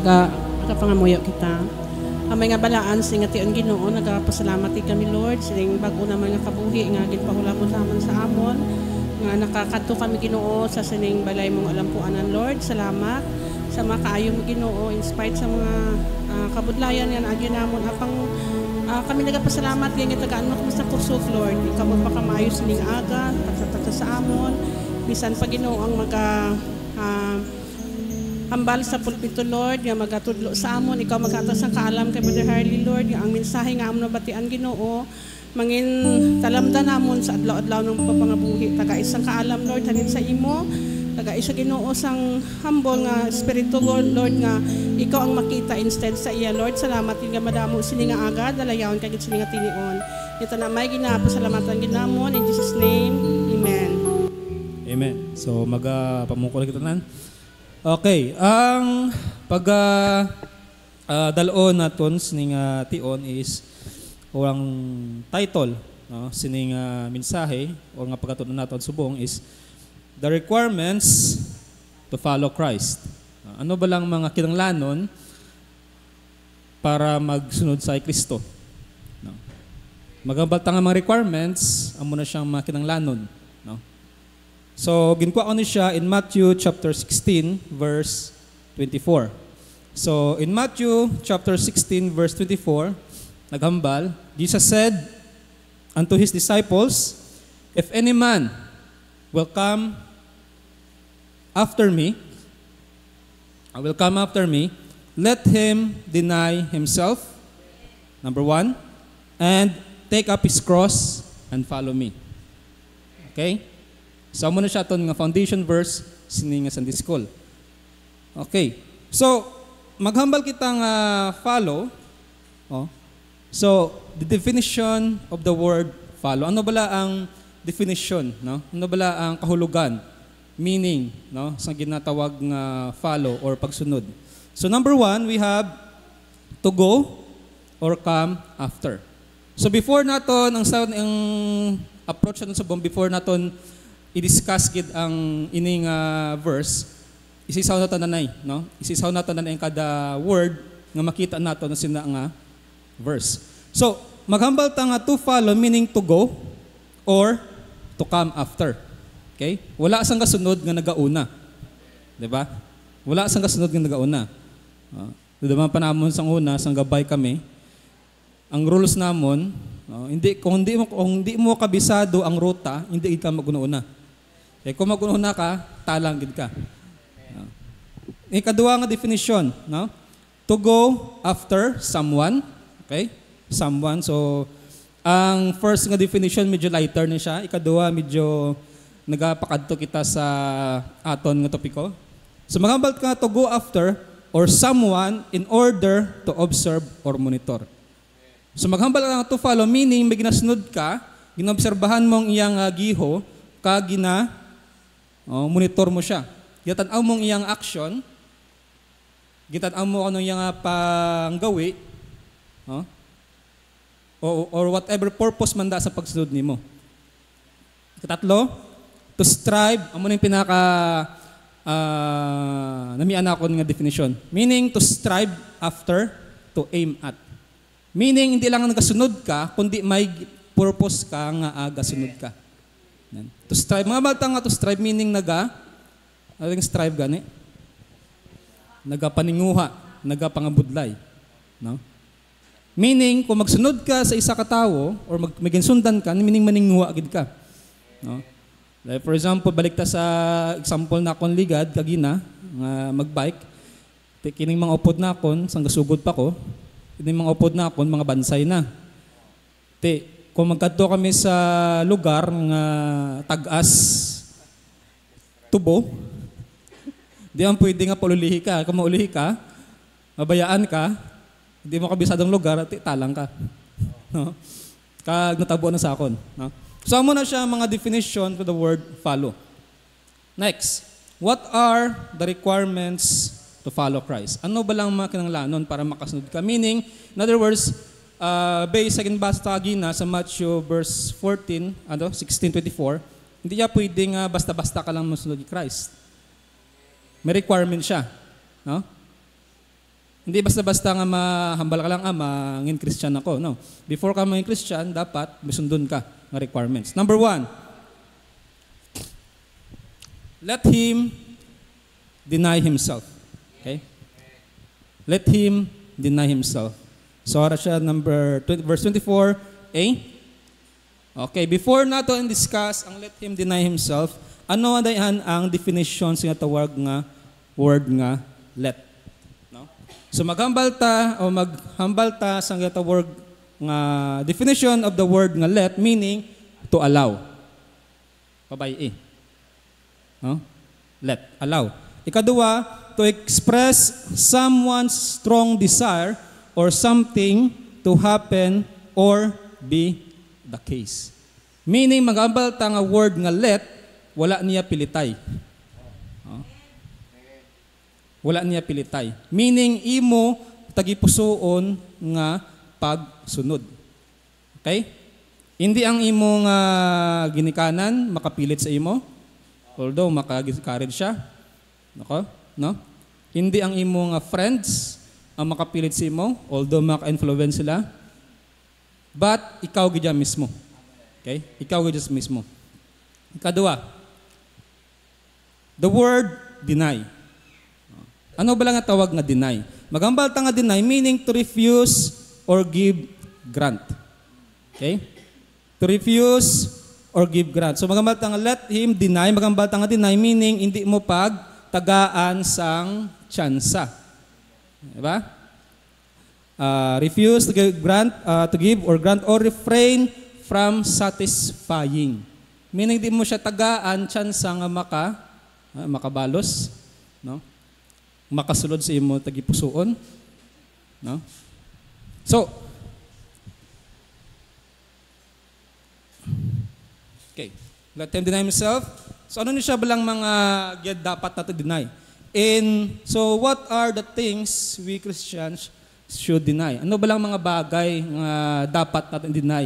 Nagapangamuyo kita. Amay nga balaan sing ation Ginoo, nagapasalamat kami Lord sining bago naman nga kabuhi nga ginpahulapon naman sa amon nga nakakadto kami Ginoo sa sining balay mong alampuanan Lord. Salamat sa makaayo mo Ginoo in spite sa mga kabudlayan nga agyo namon apang kami nagapasalamat nga tagaan mo sa kusog Lord. Ikaw magpakamayo sining aga pagtatata sa amon bisan pa Ginoo ang hambal sa pulpito, Lord, nga magatudlo sa amon, ikaw magatas ang kaalam kay Brother Harley, Lord, nga ang mensahe nga amon nabatian Ginoo, mangin talamdan namon sa adlaw-adlaw ng papangabuhi, taga isang kaalam, Lord, hanin sa imo, taga isa Ginoo sang humble nga espiritu, Lord, nga ikaw ang makita instead sa iya, Lord. Salamat nga madamo sini nga aga, dalayawan kagid sini nga tinion. Ito na may ginapasalamatan ginamon in Jesus name. Amen. Amen. So pamungkol kita nan. Okay, ang dalon naton sining tion is ang title no sining mensahe o nga pagkatunan naton subong is the requirements to follow Christ. Ano ba lang mga kinahanglanon para magsunod sa Kristo? No. Magambal nga mga requirements amo na siyang mga kinahanglanon, no. So, ginkuha ko siya in Matthew chapter 16, verse 24. So, in Matthew chapter 16, verse 24, naghambal, Jesus said unto his disciples, if any man will come after me, let him deny himself, number 1, and take up his cross and follow me. Okay? So, muna siya ito nga foundation verse sining nga Sunday School. Okay. So, maghambal kitang follow. Oh. So, the definition of the word follow. Ano bala ang definition, no? Ano bala ang kahulugan, meaning, no, sa ginatawag nga follow or pagsunod. So, number 1, we have to go or come after. So, before naton ang approach naton sa before naton i-discuss gid ang ining verse, isisaw nato nanay, no? Isisaw nato nanay ang kada word nga makita nato na sina nga verse. So, maghambal ta nga to follow meaning to go or to come after. Okay? Wala sang kasunod nga nagauna. 'Di ba? Wala sang kasunod nga nagauna. Duman pa namon sang una sang gabay kami. Ang rules namon, kung hindi mo kabisado ang ruta, hindi ka maguna-una. Kung maguna ka, talang gid ka. Ikaduha nga definition, no? To go after someone, okay? Someone. So, ang first nga definition medyo lighter na siya. Ikaduha medyo nagapakadto kita sa aton nga topiko. So, magambal ka to go after or someone in order to observe or monitor. So, maghambal ka to follow, meaning may ginasunod ka, ginobserbahan mong iyang giho, monitor mo siya. Gitanaw mong iyang action, gitanaw mo anong iyang panggawi, or whatever purpose man da sa pagsunod nimo. Katatlo, to strive, amo na yung pinaka namian ako nga definition. Meaning, to strive after, to aim at. Meaning, hindi lang nagasunod ka, kundi may purpose ka nga agasunod ka. To strive. Mga balta nga to strive, meaning aling strive gani? Nagapaninguha, nagapangabudlay. No? Meaning, kung magsunod ka sa isa ka tao, or may ginsundan ka, meaning maninguha agad ka. No? Like for example, balik ta sa example na akong ligad, kagina, magbike, kining mga upod na akon, sang gasugod pa ko, kining mga upod na akon, mga bansay na. Kung magkadto kami sa lugar nga tag-as tubo, di man pwede nga palulihi ka. Kung maulihi ka, mabayaan ka, hindi mo kabisadong lugar, talang ka. No? Kag natabo na sa akon. No? So, muna siya mga definition for the word follow. Next, what are the requirements to follow Christ? Ano ba lang mga kinahanglanon para makasunod ka? Meaning, in other words, based sa basta gina sa Matthew verse 14, 16:24, hindi niya pwedeng basta-basta ka lang masunod ni Christ. May requirement siya, no? Hindi basta-basta nga mahambal ka lang, mangin Christian ako. No. Before ka mangin Christian, dapat misundon ka ng requirements. Number 1, let him deny himself. Okay? Let him deny himself. So, ara siya verse 24a. Okay, before nato discuss ang let him deny himself, ano dayan ang definition sa tawag nga word nga let? No? So maghambal ta sa tawag nga definition of the word nga let, meaning to allow. Pabay. No? Let, allow. Ikaduwa, to express someone's strong desire or something to happen or be the case. Meaning, mag-ambal ta nga word nga let, wala niya pilitay. Wala niya pilitay. Meaning, imo tagipusoon nga pagsunod. Okay? Hindi ang imo nga ginikanan makapilit sa imo, although makagikarid siya. No? Hindi ang imo nga friends ang makapilit sa imo, although maka-influence sila. But ikaw gidya mismo. Okay? Ikaw gidya mismo. Ikadua, the word deny. Ano ba lang ang tawag nga deny? Magambal ta nga deny, meaning to refuse or give grant. Okay? To refuse or give grant. So magambal ta nga let him deny, magambal ta nga deny, meaning hindi mo tagaan sang tsansa. Diba? Refuse to give or grant or refrain from satisfying. Meaning di mo siya tagaan tsansa nga makabalos, no? Makasulod sa imo tagipusoon, no? So, okay. Let him deny himself. So ano ni siya balang mga dapat nato deny? So what are the things we Christians should deny? Ano ba lang mga bagay nga dapat natin deny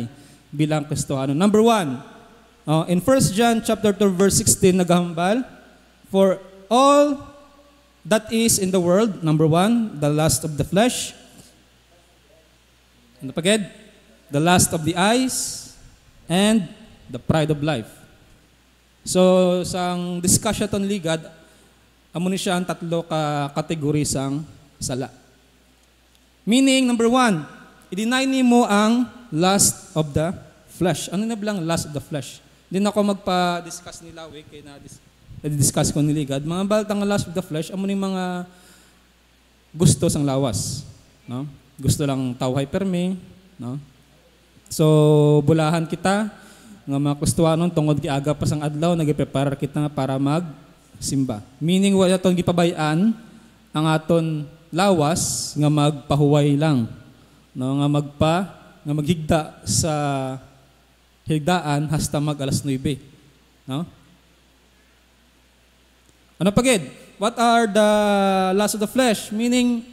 bilang Kristiyano? Number 1, in 1 John chapter 2 verse 16 naghambal, for all that is in the world, number 1, the lust of the flesh, ano pa agad? The lust of the eyes, and the pride of life. So sang discussion ton ligad, amo ni siya ang tatlo ka kategori sang sala. Meaning, number 1, i-deny nimo ang lust of the flesh. Ano na bilang lust of the flesh? Hindi na ako magpa-discuss ni Lawi, kaya na-discuss ko ni Ligad. Mga baltang lust of the flesh, amo ni mga gusto sang lawas. No? Gusto lang tawhay permi. No? So, bulahan kita, nga mga kustuanon, tungod kiaga pa sang adlaw, nag-prepare kita para simba. Meaning, wala itong gipabayaan ang aton lawas nga magpahuway lang. No? Nga maghigda sa higdaan hasta alas 9. No? Ano pagid? What are the lust of the flesh? Meaning,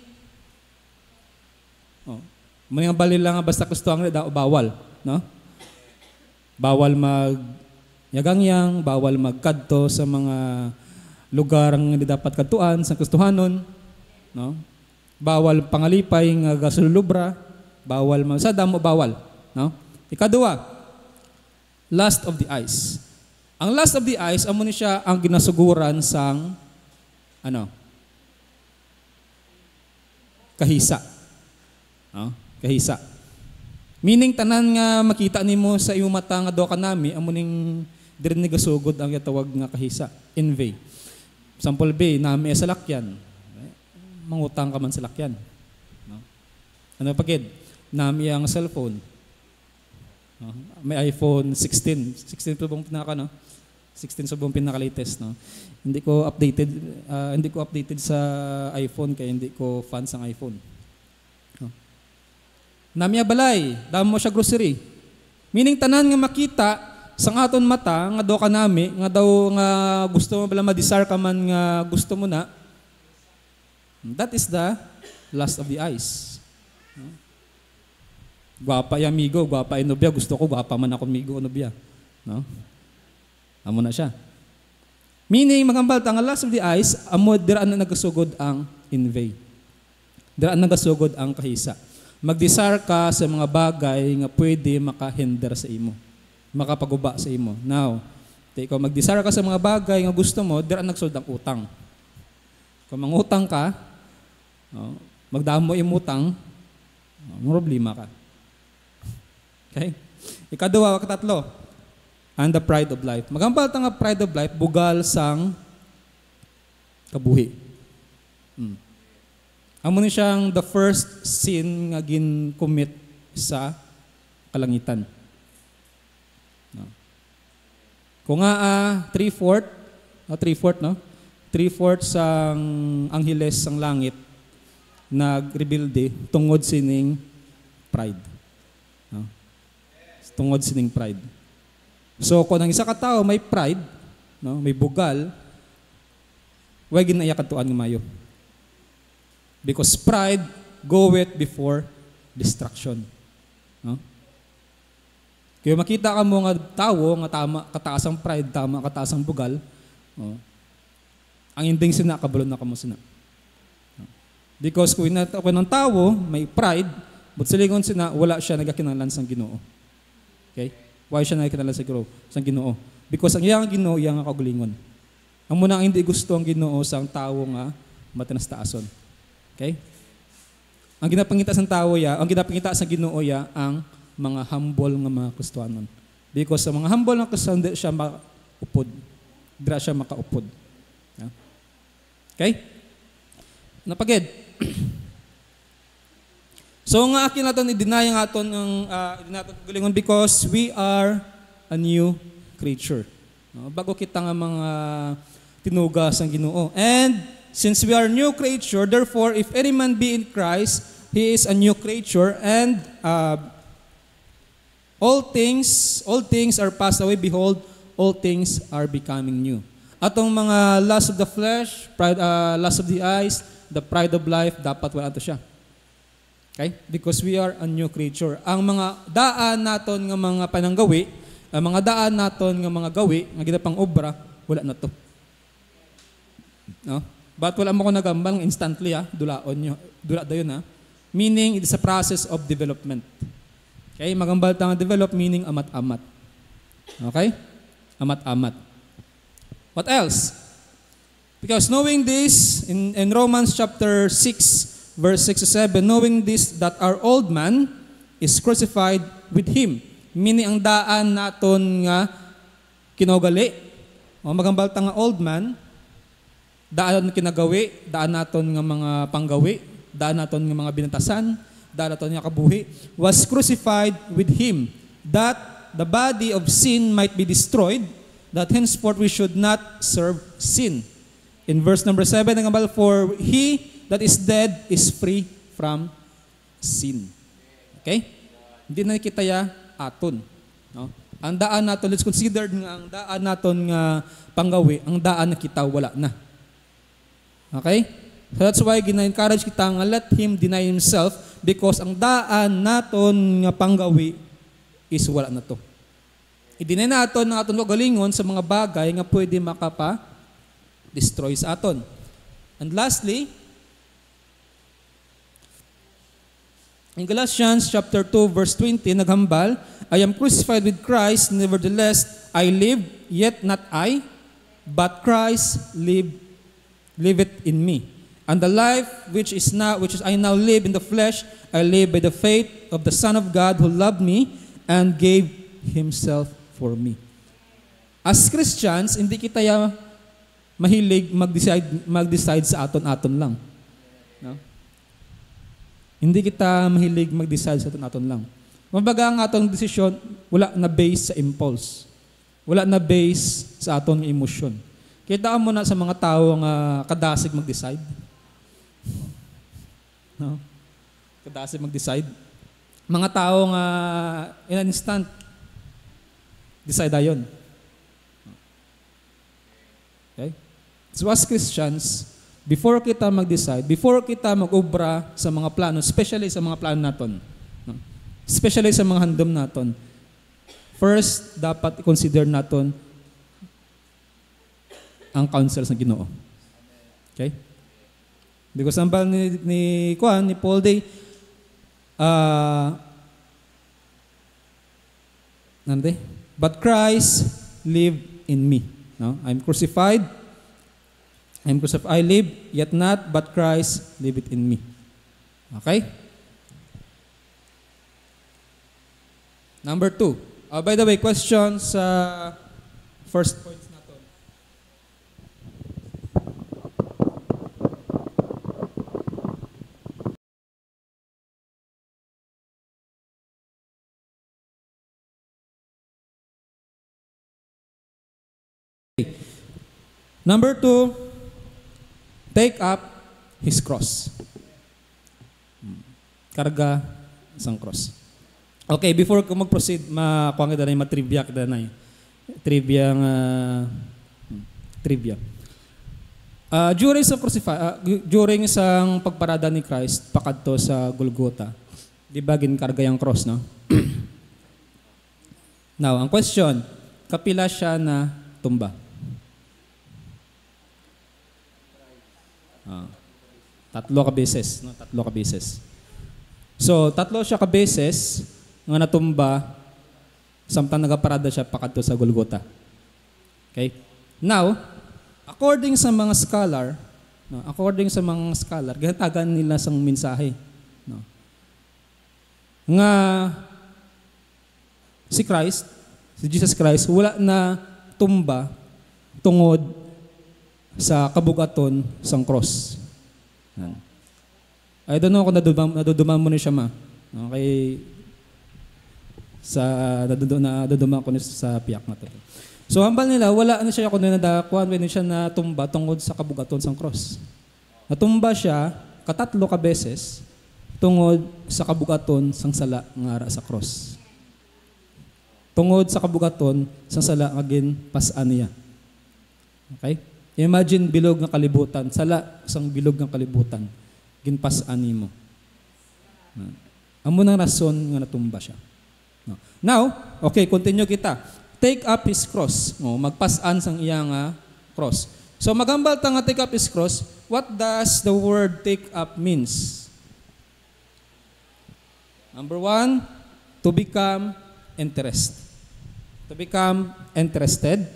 mga balil lang basta gusto ang bawal. No? Bawal yagangyang, bawal magkadto sa mga lugar nga hindi dapat kadtuan sa Kristohanon, no? Bawal pangalipay nga gasulubra, bawal sa damo bawal, no? Ikadua, lust of the eyes. Ang lust of the eyes amo ni siya ang ginasuguran sang kahisa. No? Kahisa. Meaning tanan nga makita nimo sa imong mata nga do kanami amo ning diri ni gasugod ang tawag nga kahisa, envy. Sample B, nami sa lakyan. Mangutang ka man sa lakyan. No? Ano pagid? Nami ang cellphone. No? May iPhone 16. 16 po bang pinaka, no? 16 sa buong pinaka-latest, no? Hindi ko updated sa iPhone kaya hindi ko fan sang iPhone. No? Nami balay, damo mo siya grocery. Meaning tanan nga makita sang aton mata nga do kanami nga daw nga gusto mo bala ma-desire ka man nga gusto mo na, that is the lust of the eyes. No? Gwapa yung amigo, gwapa yung nobya, gusto ko gwapa man ako amigo o nobya. No? Amo na siya. Meaning magambal ang lust of the eyes, amo diraan na nagasugod ang envy. Dira nagasugod ang kahisa. Mag-desire ka sa mga bagay nga pwede makahinder sa imo, makapaguba sa imo. Now, ikaw mag-desire ka sa mga bagay nga gusto mo, dira nagsud ang utang. Kung mangutang ka, magdamo imutang, problema ka. Okay? Ikaduha, katatlo, and the pride of life. Magambal ta nga pride of life, bugal sang kabuhi. Amo ni siyang the first sin nga gin-commit sa kalangitan. No. Kung nga 3/4 no? 3/4 sang angheles sang langit nagrebuilde tungod sining pride. No? Tungod sining pride. So kung ang isa ka tao may pride, no, may bugal, way ginaya kadtuan nga mayo. Because pride goeth before destruction. No? Kaya makita ka mo nga tawo nga tama kataas ang pride, tama kataas ang bugal, ang ending sina kabalo na kamo sina. Because kung ng tawo may pride, but silingon sina wala siya nagakinahanglan sang Ginoo. Okay? Why siya nagakinahanglan sang Ginoo? Because ang iyang Ginoo iyang kagalingon. Ang muna ang hindi gusto ang Ginoo sang tawo nga matinastaason. Okay? Ang ginapangita sa tao ya, ang ginapangita sa Ginoo ya ang mga humble nga mga Kristiyanon. Because sa mga humble nga Kristiyanon di siya makaupod. Dira siya makaupod. Yeah. Okay? Napagid. So nga akin naton i-deny nga aton ang galingon because we are a new creature. No? Bago kita nga mga tinuga sa Ginoo. And since we are a new creature, therefore, if any man be in Christ, he is a new creature, and all things are passed away. Behold, all things are becoming new. Atong mga lust of the flesh, pride, lust of the eyes, the pride of life, dapat wala ito siya. Okay? Because we are a new creature. Ang mga daan naton nga mga pananggawi, ang mga daan naton nga mga gawi, nga ginapang obra, wala na to. No? But wala mo ko nagambal instantly dula dayon ha. Meaning it is a process of development. Okay, magambal ta nga develop meaning amat-amat. Okay? Amat-amat. What else? Because knowing this in Romans chapter 6 verse 6 to 7, knowing this that our old man is crucified with him. Meaning ang daan naton nga kinaugali. Magambal ta nga old man, daan kinagawi, daan naton nga mga panggawi, daan naton nga mga binatasan, daan naton nga kabuhi, was crucified with him, that the body of sin might be destroyed, that henceforth we should not serve sin. In verse number 7, for he that is dead is free from sin. Okay? Hindi na kita ya aton. No? Ang daan naton, let's consider nga ang daan naton nga panggawi, ang daan na kita wala na. Okay? So that's why gina-encourage kita nga let him deny himself because ang daan naton nga panggawi is wala na to. I-deny naton ang aton kagalingon sa mga bagay nga pwede makapa-destroy sa aton. And lastly, in Galatians chapter 2 verse 20 naghambal, I am crucified with Christ, nevertheless I live, yet not I, but Christ liveth in me. And the life which I now live in the flesh, I live by the faith of the Son of God who loved me and gave Himself for me. As Christians, hindi kita mahilig mag-decide sa aton-aton lang. No? Hindi kita mahilig mag-decide sa aton-aton lang. Mabaga ang atong desisyon, wala na base sa impulse. Wala na base sa aton emosyon. Kita mo na sa mga tao nga kadasig mag-decide. No? Kadasig mag-decide. Mga tao nga in an instant, decide ayon. Okay? So as Christians, before kita mag-decide, before kita mag-obra sa mga plano, especially sa mga plano naton, no? Especially sa mga handom naton, first, dapat i-consider naton ang counsel ng Ginoo. Okay? Because ang bal ni Paul day, but Christ lived in me. No? I'm crucified. I live, yet not, but Christ liveth in me. Okay? Number 2. By the way, questions sa first points natin. Number 2, take up his cross. Karga isang cross. Okay, before ko mag-proceed, makuha kita na yung matrivia kita na yung trivia. During isang pagparada ni Christ, pakadto sa Golgotha, di ba ginkarga yung cross, no? Now, ang question, kapila siya na tumba? Tatlo ka beses, no? Tatlo ka beses. So, tatlo siya ka beses nga natumba samtang nagaparada siya pakadto sa Golgotha. Okay? Now, according sa mga scholar, ginatagan nila sang mensahe, no? Nga si Jesus Christ, wala na tumba tungod sa kabugaton sang cross. Yan. I don't know kung naduduman mo na siya, ma. Okay. Naduduman ko na sa piyak na to. So, hambal nila, wala na siya kung nadakuan, wala siya natumba tungod sa kabugaton sang cross. Natumba siya, katatlo ka beses, tungod sa kabugaton sang sala nga ara sa cross. Tungod sa kabugaton sang sala nga ginpasaan niya. Okay? Imagine bilog nga kalibutan, sala sang bilog nga kalibutan, ginpasaan nimo. Amo nang rason nga natumba siya. Now, okay, continue kita. Take up his cross. Magpasaan sang iyang cross. So magambal ta nga take up his cross, what does the word take up means? Number 1, to become interested. To become interested.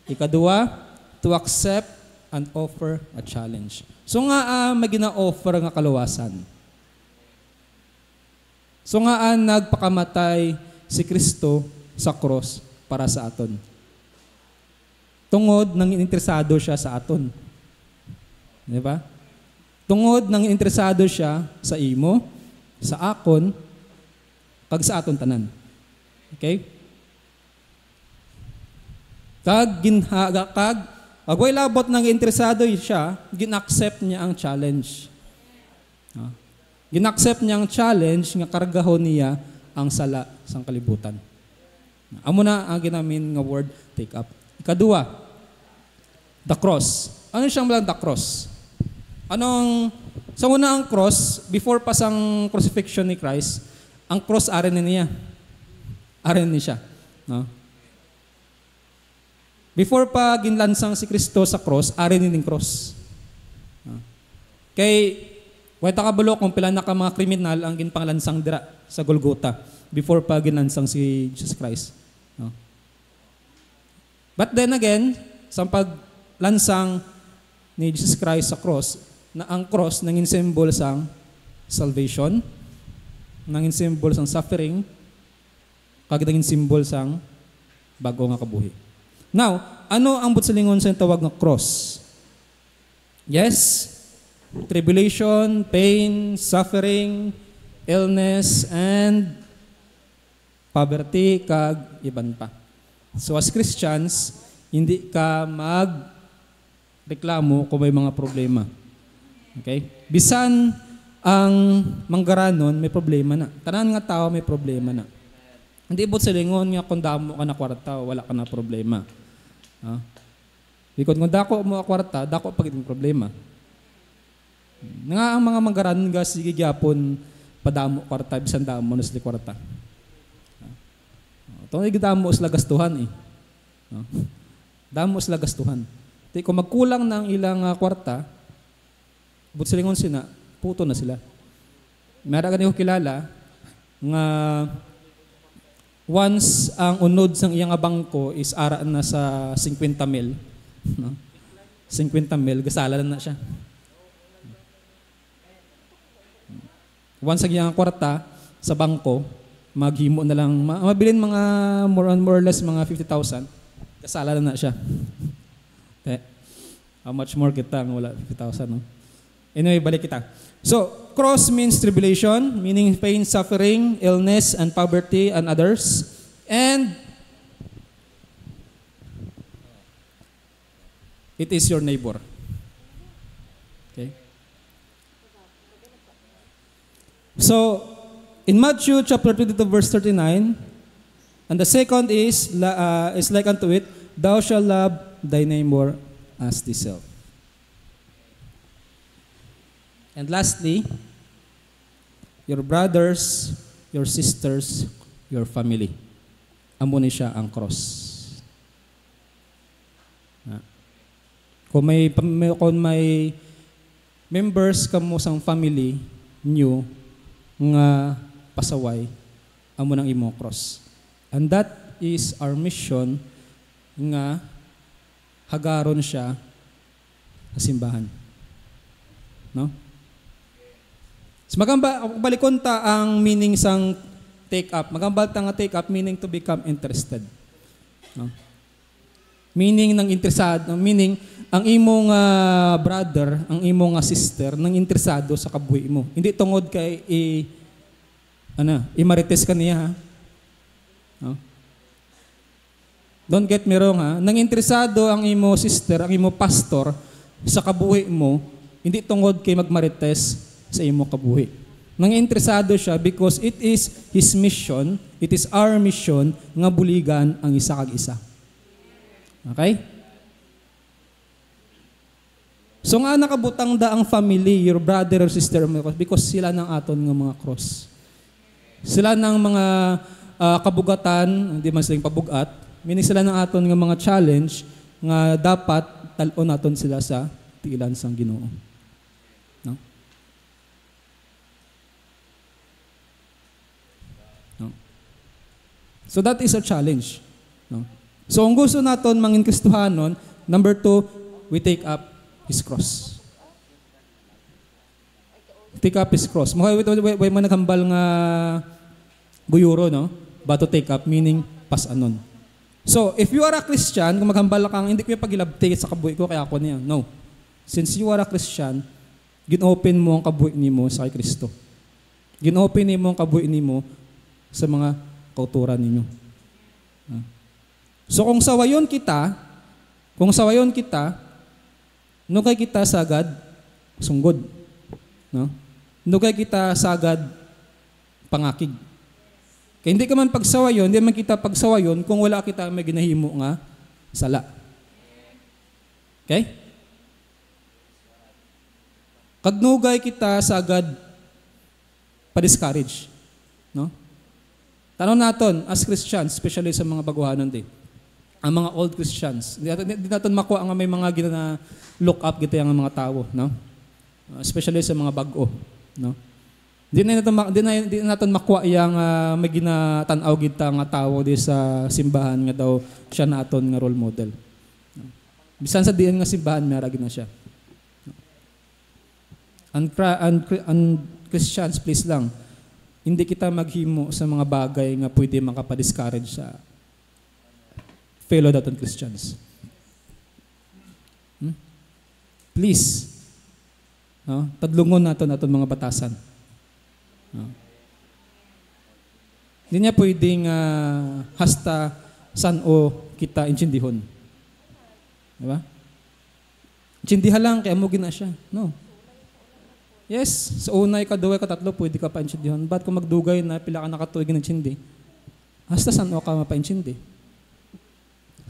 Ikadua, to accept and offer a challenge. So nga may gina-offer nga kaluwasan. So nga nagpakamatay si Kristo sa cross para sa aton. Tungod nang interesado siya sa aton. Di ba? Tungod nang interesado siya sa imo, sa akon, kag sa aton tanan. Okay? Agway labot nang interesado siya, gin-accept niya ang challenge. Gin-accept niya ang challenge nga kargahon niya ang sala sang kalibutan. Amo na ang ginamin nga word take up. Ikadua, the cross. Ano siyang lang the cross? Sa una ang cross, before pa sang crucifixion ni Christ, ang cross arin niya. Arin ni siya. No? Before pa ginlansang si Kristo sa cross, arin ning cross. Kay wala ka bulo kung pila na ka mga kriminal ang ginpanglansang dira sa Golgotha before pa ginlansang si Jesus Christ. No? But then again, sa paglansang ni Jesus Christ sa cross, na ang cross nanging symbol sang salvation, nanging symbol sang suffering, kag nanging symbol sang bago nga kabuhi. Now, ano ang butsalingon sa tawag nga cross? Yes, tribulation, pain, suffering, illness, and poverty, kag iban pa. So as Christians, hindi ka magreklamo kung may mga problema. Okay? Bisan ang manggaranon, may problema na. Tanan nga tao, may problema na. Hindi butsalingon nga kung damo ka na kwarta, wala ka na problema. Because kung dako mo kwarta, dako pag itong problema. Nga ang mga manggaran nga sige gyapon padamo kwarta bisan damo na sila kwarta. Tong igdamo sila gastuhan eh. Damo sila gastuhan. Kung magkulang ng ilang kwarta, But silingon sina, puto na sila. Meron ganito kilala, nga once ang unod sang iyang bangko is ara na sa 50 mil, no? 50 mil, gasala na siya. Once ang iyang kwarta sa bangko, maghimo na lang, mabilin mga more or less mga 50,000, kasala na siya. How much more kita ang wala 50,000, no? Anyway, balik kita. So, cross means tribulation, meaning pain, suffering, illness, and poverty, and others. And it is your neighbor. Okay? So, in Matthew chapter 22, verse 39, and the second is like unto it, thou shalt love thy neighbor as thyself. And lastly, your brothers, your sisters, your family. Amo ni siya ang cross. Kung may members kamo sang family nyo nga pasaway, amo nang imo cross. And that is our mission nga hagaron siya sa simbahan. No? So balikon ta ang meaning sang take up. Magambal ta nga take up meaning to become interested. No? Meaning ng interesado, meaning ang imong brother, ang imong sister nang interesado sa kabuhi mo. Hindi tungod kay imarites ka niya, ha? No? Don't get me wrong, ha? Nang interesado ang imo sister, ang imo pastor sa kabuhi mo, hindi tungod kay magmarites sa imo kabuhi. Nang interesado siya because it is his mission, it is our mission nga buligan ang isa kag isa. Okay? So nga nakabutang da ang family, your brother or sister, because sila ng aton nga mga cross. Sila ng mga kabugatan, hindi man silang pabugat, meaning sila ng aton nga mga challenge nga dapat talon naton sila sa tiilan sang Ginoo. No? No? So that is a challenge. No? So kung gusto naton mangin Kristohanon, number 2, we take up His cross. Take up His cross. May managambal nga guyuro, no? But to take up, meaning pasanon. So, if you are a Christian, kung maghambal kang, hindi ko yung pagilabti sa kabuhi ko, kaya ako niya. No. Since you are a Christian, gin-open mo ang kabuhi nimo sa kay Kristo. Gin-open mo ang kabuhi nimo sa mga kauturan ninyo. So, kung sawayon kita, no kay kita sagad, sunggod. No? No kay kita sagad, pangakig. Kaya hindi ka man pagsawayon, hindi man kita pagsawayon kung wala kita may ginahimo nga sala. Okay? Kagnugay kita sagad, pa-discourage. No? Tanong naton, as Christians, especially sa mga baguhanon din, ang mga old Christians, hindi natin makuha ang may mga look up kita yung mga tao, no? Especially sa mga bago, no? Di natin makuha yung may ginatanaw kita nga tao di sa simbahan nga daw siya naton nga role model. No? Bisan sa diyan nga simbahan meragi na siya. No? And Christians, please lang, hindi kita maghimo sa mga bagay nga pwede makapa-discourage sa fellow daton Christians. Please, no? Tadlungon naton mga batasan. No? Hindi niya pwedeng hasta san o kita intsindihon. Diba? Intsindihan lang, kaya mo gina siya. No. Yes, sa unay, kaduway, katatlo, pwede ka pa intsindihon. Ba't kung magdugay na pila ka nakatuig ng intsindi? Hasta san o ka mapa-intsindi?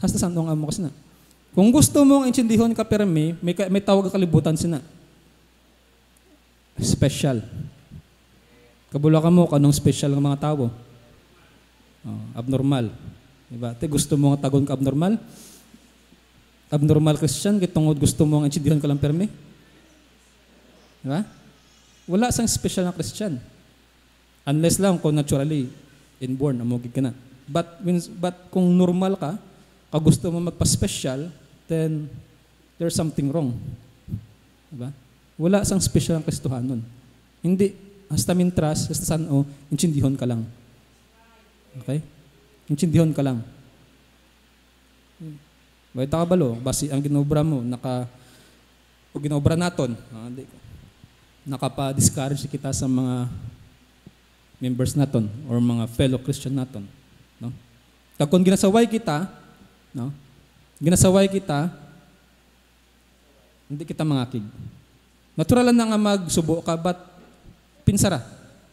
Hasta san o nga mo kasi na? Kung gusto mong intsindihon ka permi, may tawag kalibutan sina. Special. Kabula ka mo, kanong special ng mga tao? Abnormal. Diba? Gusto mo nga tagon ka abnormal? Abnormal Christian, kitungod gusto mo nga intindihan ka lang permi? Di ba? Wala sang special na Christian. Unless lang kung naturally inborn, amugig ka na. But kung normal ka, gusto mo magpa-special, then there's something wrong. Diba? Wala sang special ang Kristohanon. Hindi, hasta mintras, hasta saan intsindihon ka lang. Okay? Intsindihon ka lang. Bakit ka balo? Basi ang ginobra mo, o ginobra naton, nakapa-discourage kita sa mga members naton or mga fellow Christian naton. No? Kung ginasaway kita, no? Ginasaway kita, hindi kita mangakig. Natural lang na nga magsubo ka, but pinsara,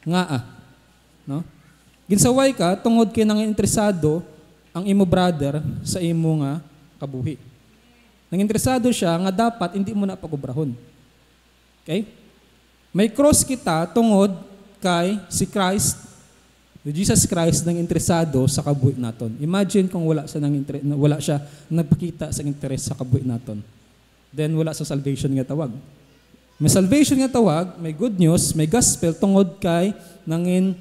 nga no? Ginasaway ka, tungod kay nang interesado ang imo brother sa imo nga kabuhi. Nang interesado siya, nga dapat hindi mo na pagubrahon. Okay? May cross kita tungod kay si Christ, Jesus Christ nang interesado sa kabuhi naton. Imagine kung wala siya nagpakita sa interes sa kabuhi naton. Then wala sa salvation nga tawag. May salvation nga tawag, may good news, may gospel tungod kay nangin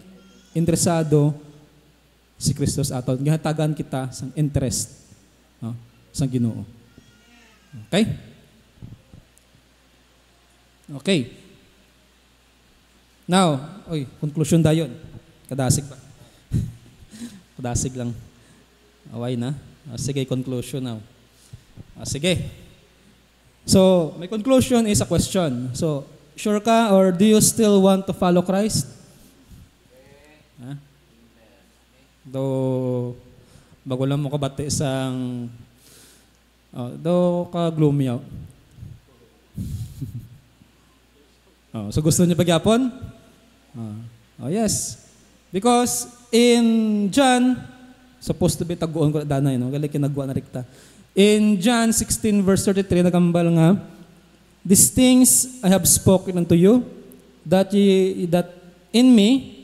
interesado si Kristo sa aton. Gihatagan kita sa interest, no, sa Ginoo. Okay? Okay. Now, conclusion dayon. Kadasig ba? Kadasig lang. Away na. Sige, conclusion now. Sige. So, my conclusion is a question. So, sure ka or do you still want to follow Christ? Though, bago lang mo kabati isang though ka-gloomy out. So, gusto niyo pagyapon? Yes. Because in John, supposed to be taguon ko danay, no? Gali kinagwa na rikta. In John 16 verse 33, nagambal nga, these things I have spoken unto you, that in me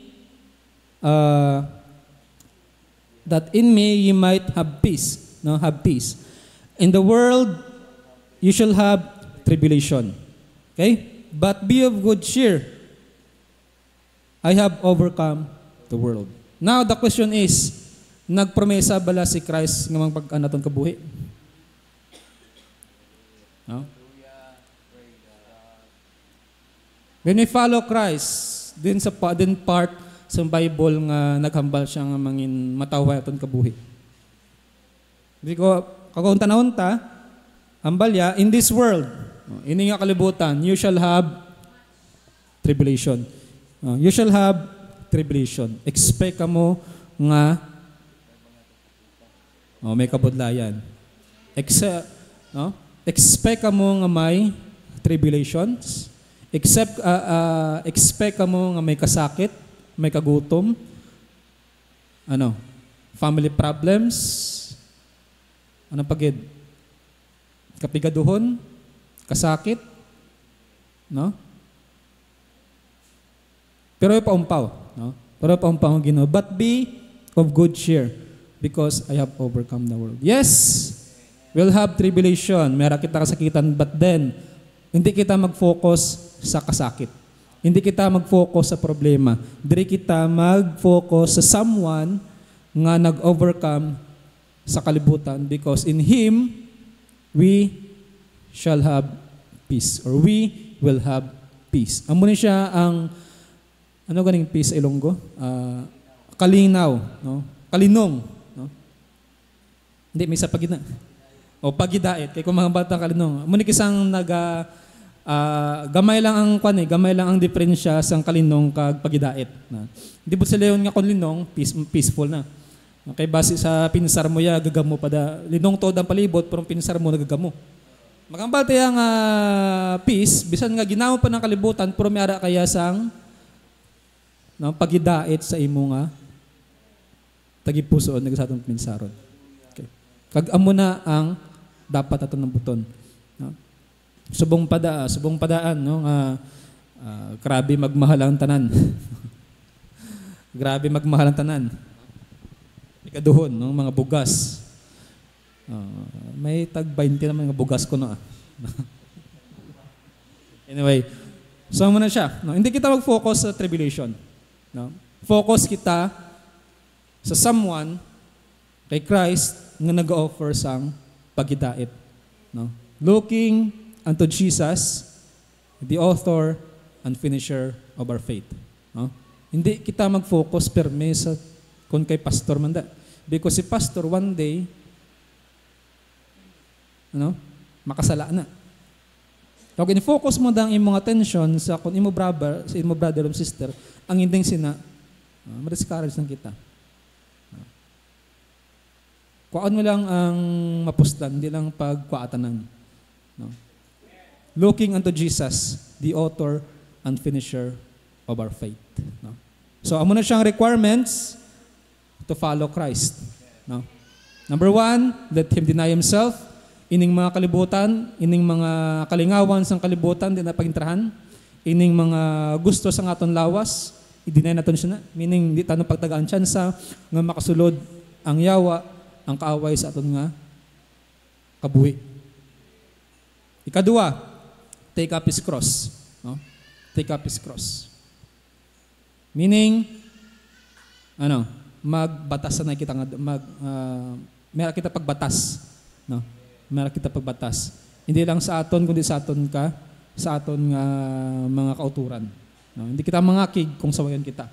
ye might have peace. No, have peace. In the world, you shall have tribulation. Okay? But be of good cheer. I have overcome the world. Now, the question is, nagpromesa bala si Christ ng mga pag-anaton kabuhi? No? When we follow Christ, din part sa Bible nga naghambal siya nga mangin mataway aton kabuhi. Di ko, kung tanahon-ta, hambalya, in this world, ini nga kalibutan, you shall have tribulation. You shall have tribulation. Expect ka mo nga may kabudlayan. Expect ka mo nga may tribulations. Expect ka mo nga may kasakit, may kagutom, family problems, pagid? Kapigaduhon, kasakit, no? Pero paumpaw, no? Pero paumpaw ang Ginoo. But be of good cheer, because I have overcome the world. Yes, we'll have tribulation, meron kita kasakitan, but then, hindi kita mag-focus sa kasakit. Hindi kita mag-focus sa problema. Diri kita mag-focus sa someone nga nag-overcome sa kalibutan, because in Him, we shall have peace, or we will have peace. Amo ni siya ang ganing peace sa Ilonggo? Kalinaw, no? Kalinong, no? Hindi, may sa pagina. O pagidait, kay kung mga batang kalinong. Amo ni kisang gamay lang ang gamay lang ang diferensya sang kalinong kag pagidait. Di ba sila yun nga kung linong, peaceful na. Okay, base sa pinsar mo ya, gagamo pa da. Linong to ang palibot, pero pinsar mo nagagamo. Magambal tayo ang peace, bisan nga ginawa pa ng kalibutan, pero may ara kaya sang pagidait sa imo nga tagipusoon nagsatong pinsaron. Okay. Kag-amo na ang dapat ato ng buton. No? Subong padaan, no? Grabe magmahal ang tanan. Grabe magmahal ang tanan. Ikaduhon, no? Mga bugas. May tag 20 naman mga bugas ko, no? Anyway, So muna siya. No? Hindi kita mag-focus sa tribulation. No? Focus kita sa someone kay Christ nga nag-offer sang pagidait. No? Looking unto Jesus, the author and finisher of our faith. No? Hindi kita mag-focus perme sa kung kay pastor man da. Because si pastor one day makasala na. Kung in-focus mo dang imong attention sa kung imo brother, sa imo brother o sister, ang hinding sina, ma-discourage lang kita. Kuhaan mo lang ang mapustan, hindi lang pagkuatanan. No? Looking unto Jesus, the author and finisher of our faith. No? So, amo na siyang requirements to follow Christ. No? Number 1, let him deny himself. Ining mga kalibutan, ining mga kalingawan sang kalibutan, di na pagintrahan. Ining mga gusto sa aton lawas, i-deny naton siya na. Meaning, di tayo pagtagaan tsansa nga makasulod ang yawa, ang kaaway sa aton nga kabuhi. Ikadua, take up his cross. No? Take up his cross. Meaning, magbatas na kita nga, meron kita pagbatas. No? Meron kita pagbatas. Hindi lang sa aton, kundi sa aton nga mga kauturan. No? Hindi kita mangakig kung sawayan kita.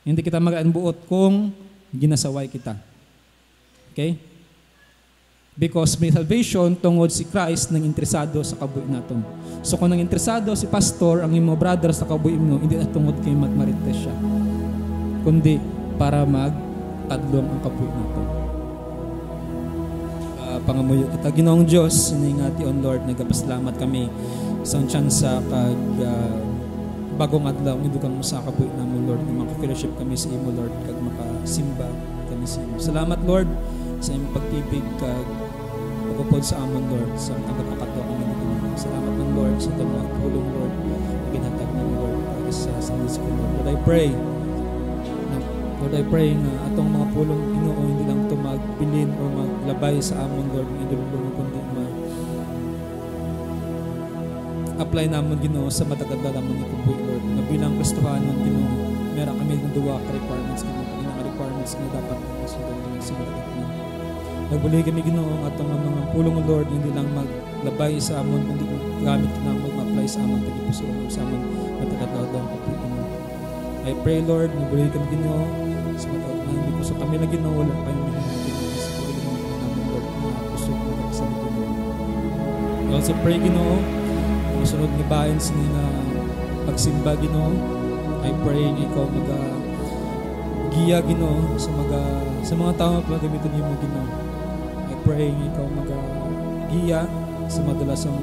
Hindi kita mag-anbuot kung ginasaway kita. Okay? Because may salvation tungod si Christ nang interesado sa kabuhi naton. So kung nang interesado si pastor, ang imo brother sa kabuhi mo, hindi na tungod kay magmarites siya. Kundi para magtadlong ang kabuhi naton. Pangamuyo kita Ginoong Dios, iningati on Lord, nagapasalamat kami sa tsansa kag bagong adlaw idugang mo sa kabuhi namo Lord, nga maka-fellowship kami sa imo Lord kag makasimba kami sa imo. Salamat Lord sa imong pagtibig kag pagupod sa amon Lord sa pagkakataw kami nito. Salamat man Lord sa itong mga pulong Lord ginhatag nimo Lord para sa Sunday School Lord. Lord, I pray nga atong mga pulong Ginoo hindi lang ito magbilin o maglabay sa amon Lord ng idulong kundi apply namon Ginoo sa matagad namon ni kubuhi Lord. Na bilang Kristohanon ng Ginoo, meron kami ng duwa ka requirements Ginoo. Ang requirements na dapat masunod sa matagad mo. Nagbuli kami Ginoo ang atong mga pulong Lord hindi lang maglabay sa amon kundi gamit na mag-apply sa amon tagipuso sa amon matagad ang kubuhi mo. I pray Lord, nagbuli kami Ginoo sa matagad namin because kami na Ginoo wala kayong Ginoo sa pagulong namin Lord na puso mo sa likod mo. I also pray Ginoo sunod ni bayan sa nga pagsimba Ginoo. I pray nga ikaw giya Ginoo sa mga tao na gamitin niyo mo Ginoo. I pray nga ikaw giya sa madalasang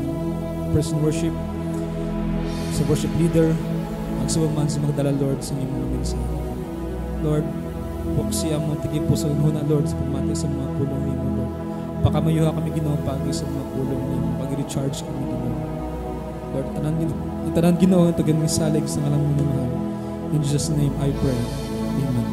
person worship, sa worship leader, magsuman sa magdala Lord sa imong mensahe. Lord, buksi ang mga tigipuso na Lord sa pamati sa mga pulong nimo Lord. Pakamayuha kami Ginoo pagi sa mga pulong nimo, pag-recharge kami Ginoo. Lord, tanan Ginoo ito ganang salig sa ngalan mo na mahal. In Jesus' name I pray. Amen.